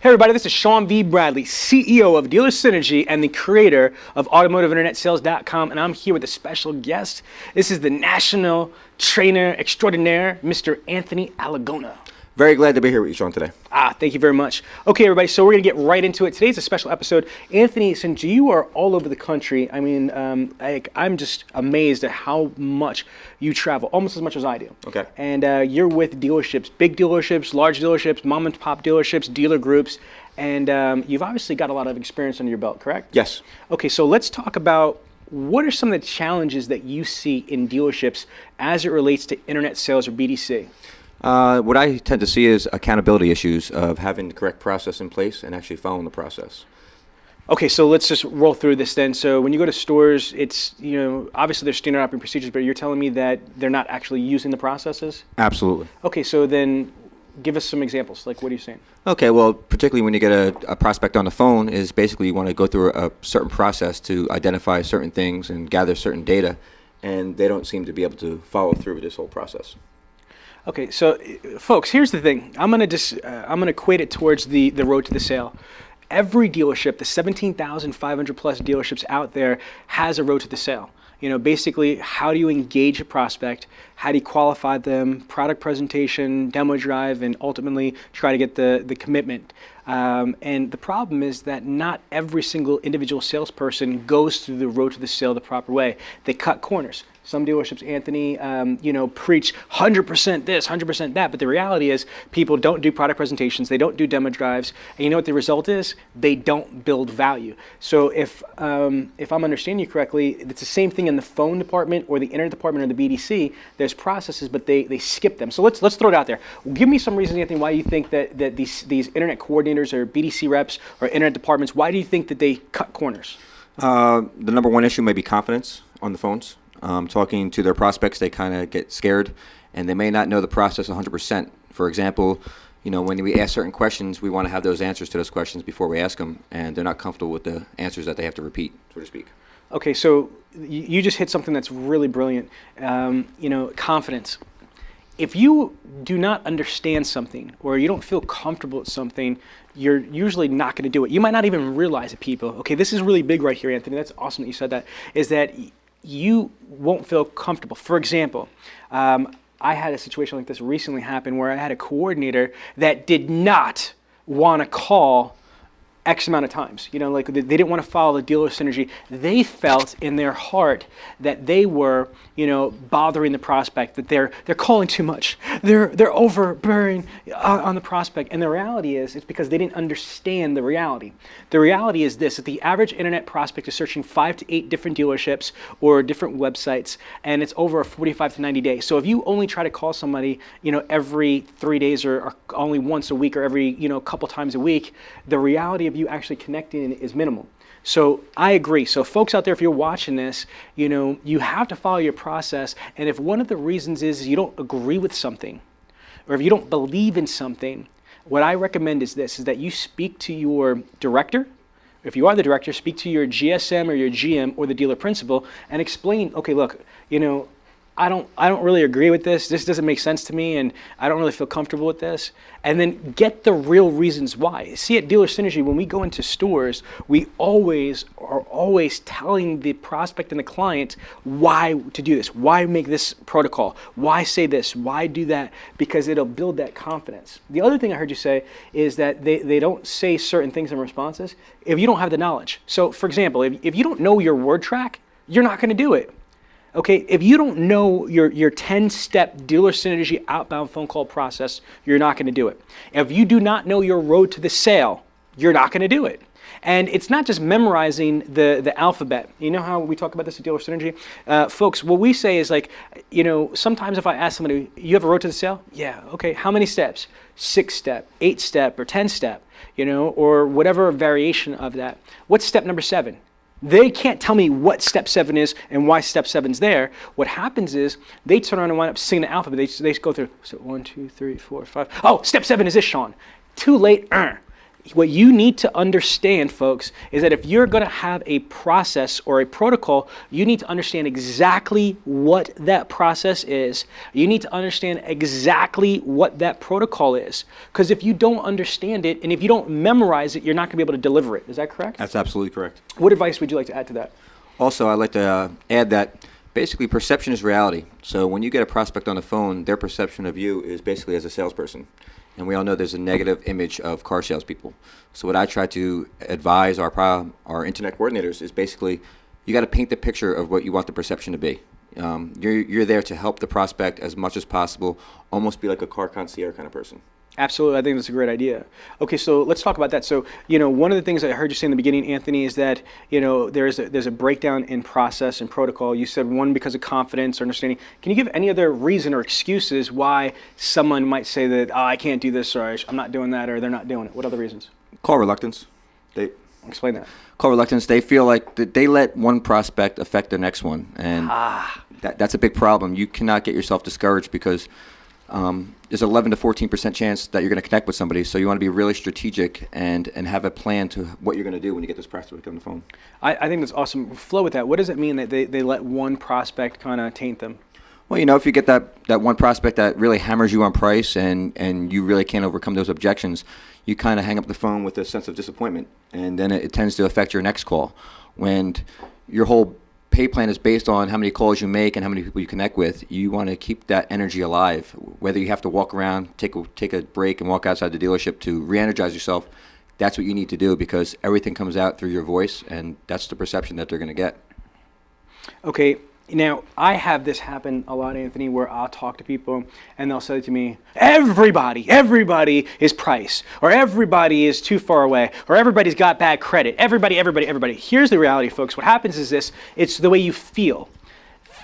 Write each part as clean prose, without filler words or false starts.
Hey everybody, this is Sean V. Bradley, CEO of Dealer Synergy and the creator of AutomotiveInternetSales.com, and I'm here with a special guest. This is the National Trainer Extraordinaire, Mr. Anthony Alagona. Very glad to be here with you, Sean, today. Thank you very much. Okay, everybody, so we're going to get right into it. Today's a special episode. Anthony, since you are all over the country, I mean, I'm just amazed at how much you travel, almost as much as I do. Okay. And you're with dealerships, big dealerships, large dealerships, mom and pop dealerships, dealer groups, and you've obviously got a lot of experience under your belt, correct? Yes. Okay, so let's talk about what are some of the challenges that you see in dealerships as it relates to internet sales or BDC? What I tend to see is accountability issues of having the correct process in place and actually following the process. Okay, so let's just roll through this then. So when you go to stores, it's, obviously there's standard operating procedures, but you're telling me that they're not actually using the processes? Absolutely. Okay, so then give us some examples. Like, what are you saying? Okay, well, particularly when you get a prospect on the phone is basically you want to go through a certain process to identify certain things and gather certain data, and they don't seem to be able to follow through with this whole process. Okay, so folks, here's the thing. I'm gonna equate it towards the road to the sale. Every dealership, the 17,500 plus dealerships out there, has a road to the sale. Basically, how do you engage a prospect? How do you qualify them? Product presentation, demo drive, and ultimately try to get the commitment. And the problem is that not every single individual salesperson goes through the road to the sale the proper way. They cut corners. Some dealerships, Anthony, preach 100% this, 100% that, but the reality is people don't do product presentations, they don't do demo drives, and you know what the result is? They don't build value. So if I'm understanding you correctly, it's the same thing in the phone department or the internet department or the BDC. There's processes, but they skip them. So let's throw it out there. Give me some reasons, Anthony, why you think that these internet coordinators or BDC reps or internet departments, why do you think that they cut corners? The number one issue may be confidence on the phones. Talking to their prospects, they kind of get scared, and they may not know the process 100%. For example, when we ask certain questions, we want to have those answers to those questions before we ask them, and they're not comfortable with the answers that they have to repeat, so to speak. Okay, so you just hit something that's really brilliant. Confidence. If you do not understand something or you don't feel comfortable with something, you're usually not going to do it. You might not even realize it, people. Okay, this is really big right here, Anthony. That's awesome that you said that. Is that you won't feel comfortable. For example, I had a situation like this recently happen where I had a coordinator that did not want to call X amount of times. They didn't want to follow the dealer synergy. They felt in their heart that they were, bothering the prospect, that they're calling too much. They're overbearing on the prospect. And the reality is, it's because they didn't understand the reality. The reality is this, that the average internet prospect is searching 5 to 8 different dealerships or different websites, and it's over a 45 to 90 days. So if you only try to call somebody, every 3 days or only once a week or every, couple times a week, the reality of you actually connecting is minimal. So I agree. So folks out there, if you're watching this, you have to follow your process. And if one of the reasons is you don't agree with something, or if you don't believe in something, what I recommend is this, is that you speak to your director. If you are the director, speak to your GSM or your GM or the dealer principal and explain, okay, look, I don't really agree with this. This doesn't make sense to me, and I don't really feel comfortable with this. And then get the real reasons why. See, at Dealer Synergy, when we go into stores, we are always telling the prospect and the client why to do this, why make this protocol, why say this, why do that, because it'll build that confidence. The other thing I heard you say is that they don't say certain things in responses if you don't have the knowledge. So, for example, if you don't know your word track, you're not going to do it. Okay, if you don't know your 10-step Dealer Synergy outbound phone call process, you're not going to do it. If you do not know your road to the sale, you're not going to do it. And it's not just memorizing the alphabet. You know how we talk about this at Dealer Synergy? Folks, what we say is like, sometimes if I ask somebody, you have a road to the sale? Yeah, okay, how many steps? 6-step, 8-step, or 10-step, or whatever variation of that. What's step number 7? They can't tell me what step 7 is and why step 7's there. What happens is they turn around and wind up singing the alphabet. They go through, so 1, 2, 3, 4, 5. Oh, step 7 is this, Sean. Too late. What you need to understand, folks, is that if you're going to have a process or a protocol, you need to understand exactly what that process is. You need to understand exactly what that protocol is. Because if you don't understand it and if you don't memorize it, you're not going to be able to deliver it. Is that correct? That's absolutely correct. What advice would you like to add to that? Also, I'd like to add that basically perception is reality. So when you get a prospect on the phone, their perception of you is basically as a salesperson. And we all know there's a negative image of car salespeople. So what I try to advise our internet coordinators is basically you got to paint the picture of what you want the perception to be. You're there to help the prospect as much as possible, almost be like a car concierge kind of person. Absolutely, I think that's a great idea. Okay, so let's talk about that. So, one of the things I heard you say in the beginning, Anthony, is that, there's a breakdown in process and protocol. You said one because of confidence or understanding. Can you give any other reason or excuses why someone might say that, oh, I can't do this, or I'm not doing that, or they're not doing it? What other reasons? Call reluctance. Explain that. Call reluctance. They feel like they let one prospect affect the next one, and that's a big problem. You cannot get yourself discouraged because there's 11 to 14% chance that you're going to connect with somebody. So you want to be really strategic and have a plan to what you're going to do when you get this prospect on the phone. I think that's awesome. Flow with that. What does it mean that they let one prospect kind of taint them? Well, if you get that one prospect that really hammers you on price and you really can't overcome those objections, you kind of hang up the phone with a sense of disappointment, and then it tends to affect your next call. When your whole pay plan is based on how many calls you make and how many people you connect with, you want to keep that energy alive. Whether you have to walk around, take a break and walk outside the dealership to re-energize yourself, that's what you need to do, because everything comes out through your voice, and that's the perception that they're going to get. Okay, now I have this happen a lot, Anthony, where I'll talk to people and they'll say to me, everybody is price, or everybody is too far away, or everybody's got bad credit. Everybody. Here's the reality, folks. What happens is this: it's the way you feel.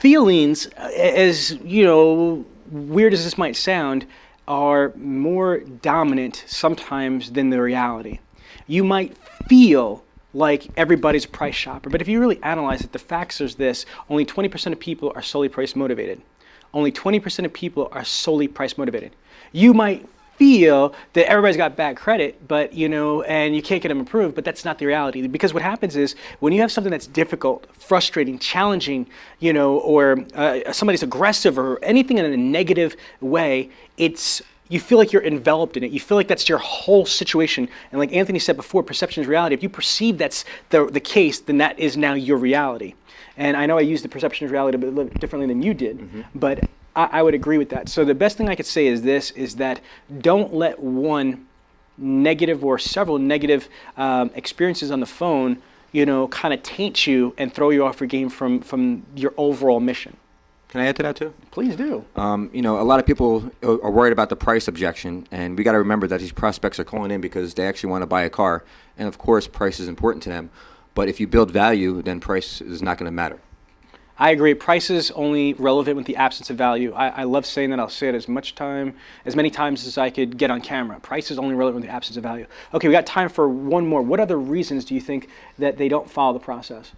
Feelings, as weird as this might sound, are more dominant sometimes than the reality. You might feel like everybody's a price shopper, but if you really analyze it, the facts is this: only 20% of people are solely price motivated. Only 20% of people are solely price motivated. You might feel that everybody's got bad credit, but and you can't get them approved, but that's not the reality. Because what happens is when you have something that's difficult, frustrating, challenging, or somebody's aggressive or anything in a negative way, you feel like you're enveloped in it. You feel like that's your whole situation. And like Anthony said before, perception is reality. If you perceive that's the case, then that is now your reality. And I know I used the perception is reality a bit differently than you did, but I would agree with that. So the best thing I could say is this, is that don't let one negative or several negative experiences on the phone, kind of taint you and throw you off your game from your overall mission. Can I add to that too? Please do. A lot of people are worried about the price objection, and we got to remember that these prospects are calling in because they actually want to buy a car, and of course, price is important to them. But if you build value, then price is not going to matter. I agree. Price is only relevant with the absence of value. I love saying that. I'll say it as many times as I could get on camera. Price is only relevant with the absence of value. Okay, we got time for one more. What other reasons do you think that they don't follow the process?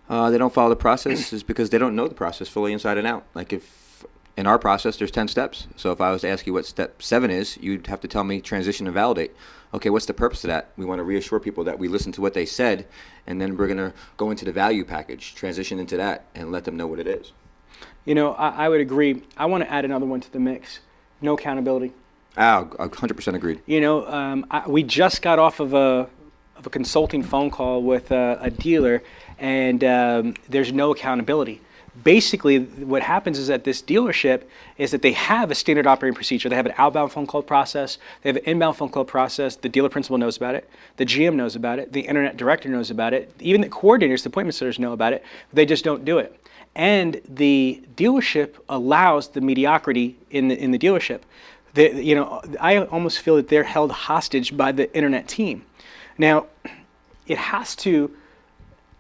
They don't follow the process is because they don't know the process fully inside and out. Like if in our process, there's 10 steps. So if I was to ask you what step 7 is, you'd have to tell me transition and validate. Okay, what's the purpose of that? We want to reassure people that we listen to what they said, and then we're going to go into the value package, transition into that, and let them know what it is. I would agree. I want to add another one to the mix. No accountability. 100% agreed. We just got off of a consulting phone call with a dealer, and there's no accountability. Basically, what happens is that this dealership is that they have a standard operating procedure. They have an outbound phone call process. They have an inbound phone call process. The dealer principal knows about it. The GM knows about it. The internet director knows about it. Even the coordinators, the appointment setters know about it. They just don't do it. And the dealership allows the mediocrity in the dealership. I almost feel that they're held hostage by the internet team. Now, it has to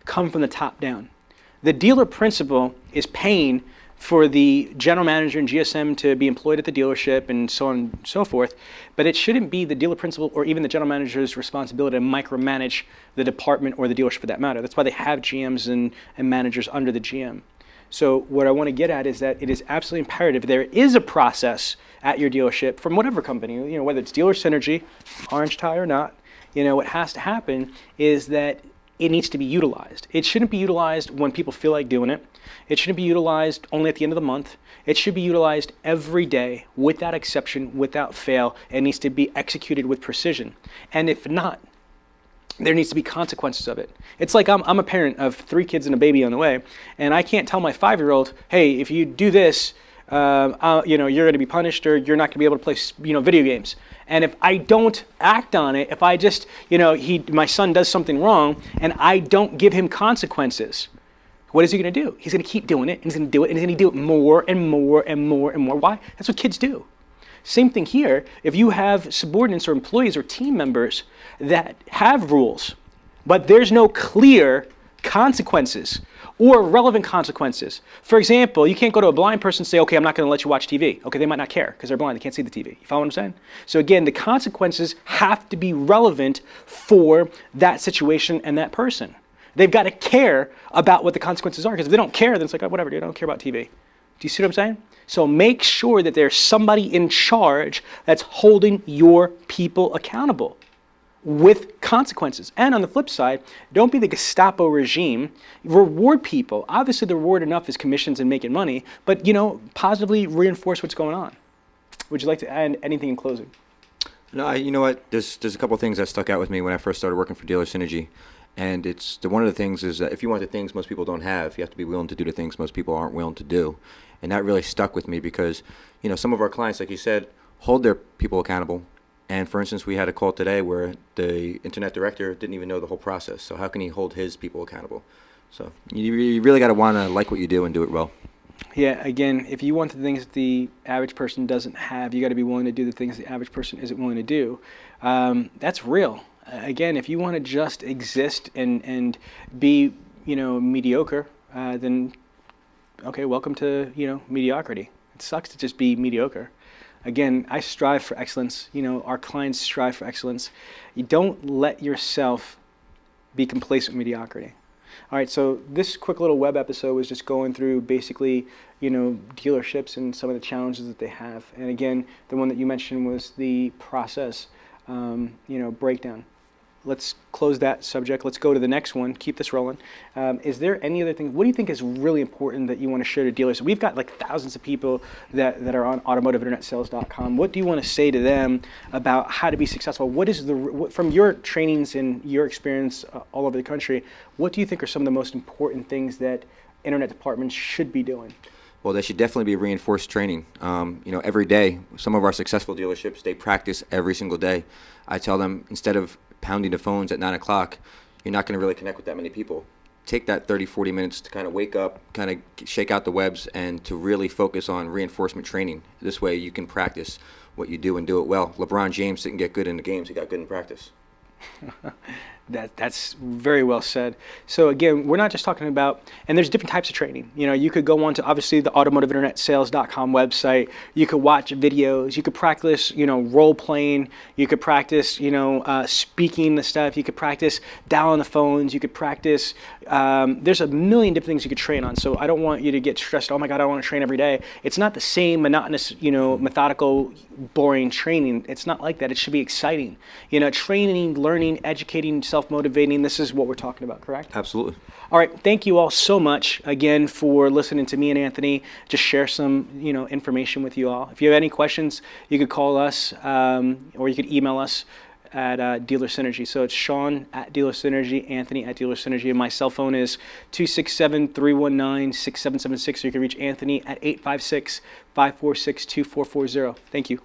come from the top down. The dealer principal is paying for the general manager and GSM to be employed at the dealership and so on and so forth, but it shouldn't be the dealer principal or even the general manager's responsibility to micromanage the department or the dealership for that matter. That's why they have GMs and managers under the GM. So what I want to get at is that it is absolutely imperative there is a process at your dealership from whatever company, whether it's Dealer Synergy, Orange Tie or not, What has to happen is that it needs to be utilized. It shouldn't be utilized when people feel like doing it. It shouldn't be utilized only at the end of the month. It should be utilized every day, without exception, without fail. It needs to be executed with precision. And if not, there needs to be consequences of it. It's like I'm a parent of 3 kids and a baby on the way, and I can't tell my 5-year-old, hey, if you do this, you're going to be punished, or you're not going to be able to play, video games. And if I don't act on it, if I just, my son does something wrong, and I don't give him consequences, what is he going to do? He's going to keep doing it, and he's going to do it, and he's going to do it more and more and more and more. Why? That's what kids do. Same thing here. If you have subordinates or employees or team members that have rules, but there's no clear consequences or relevant consequences. For example, you can't go to a blind person and say, okay, I'm not going to let you watch TV. Okay, they might not care because they're blind. They can't see the TV. You follow what I'm saying? So again, the consequences have to be relevant for that situation and that person. They've got to care about what the consequences are, because if they don't care, then it's like, oh, whatever, dude, I don't care about TV. Do you see what I'm saying? So make sure that there's somebody in charge that's holding your people accountable with consequences. And on the flip side, don't be the Gestapo regime. Reward people. Obviously, the reward enough is commissions and making money, but positively reinforce what's going on. Would you like to add anything in closing? No, you know what? There's a couple of things that stuck out with me when I first started working for Dealer Synergy. And one of the things is that if you want the things most people don't have, you have to be willing to do the things most people aren't willing to do. And that really stuck with me because, some of our clients, like you said, hold their people accountable. And for instance, we had a call today where the internet director didn't even know the whole process. So how can he hold his people accountable? So you really got to want to like what you do and do it well. Yeah, again, if you want the things that the average person doesn't have, you got to be willing to do the things the average person isn't willing to do. That's real. Again, if you want to just exist and be, mediocre, then okay, welcome to, mediocrity. It sucks to just be mediocre. Again, I strive for excellence. Our clients strive for excellence. You don't let yourself be complacent with mediocrity. All right, so this quick little web episode was just going through basically, dealerships and some of the challenges that they have. And again, the one that you mentioned was the process, breakdown. Let's close that subject. Let's go to the next one. Keep this rolling. Is there any other thing? What do you think is really important that you want to share to dealers? We've got like thousands of people that are on automotiveinternetsales.com. What do you want to say to them about how to be successful? What is from your trainings and your experience all over the country, what do you think are some of the most important things that internet departments should be doing? Well, they should definitely be reinforced training. Every day, some of our successful dealerships, they practice every single day. I tell them, instead of pounding the phones at 9 o'clock, you're not going to really connect with that many people. Take that 30, 40 minutes to kind of wake up, kind of shake out the webs, and to really focus on reinforcement training. This way you can practice what you do and do it well. LeBron James didn't get good in the games, he got good in practice. That's very well said. So again, we're not just talking about, and there's different types of training. You could go on to obviously the automotiveinternetsales.com website. You could watch videos. You could practice, role playing. You could practice, speaking the stuff. You could practice dialing the phones. You could practice. There's a million different things you could train on. So I don't want you to get stressed. Oh my God, I want to train every day. It's not the same monotonous, methodical, boring training. It's not like that. It should be exciting. Training, learning, educating, self-motivating. This is what we're talking about, correct? Absolutely. All right. Thank you all so much again for listening to me and Anthony. Just share some, information with you all. If you have any questions, you could call us or you could email us at Dealer Synergy. So it's Sean at Dealer Synergy, Anthony at Dealer Synergy, and my cell phone is 267-319-6776. So you can reach Anthony at 856-546-2440. Thank you.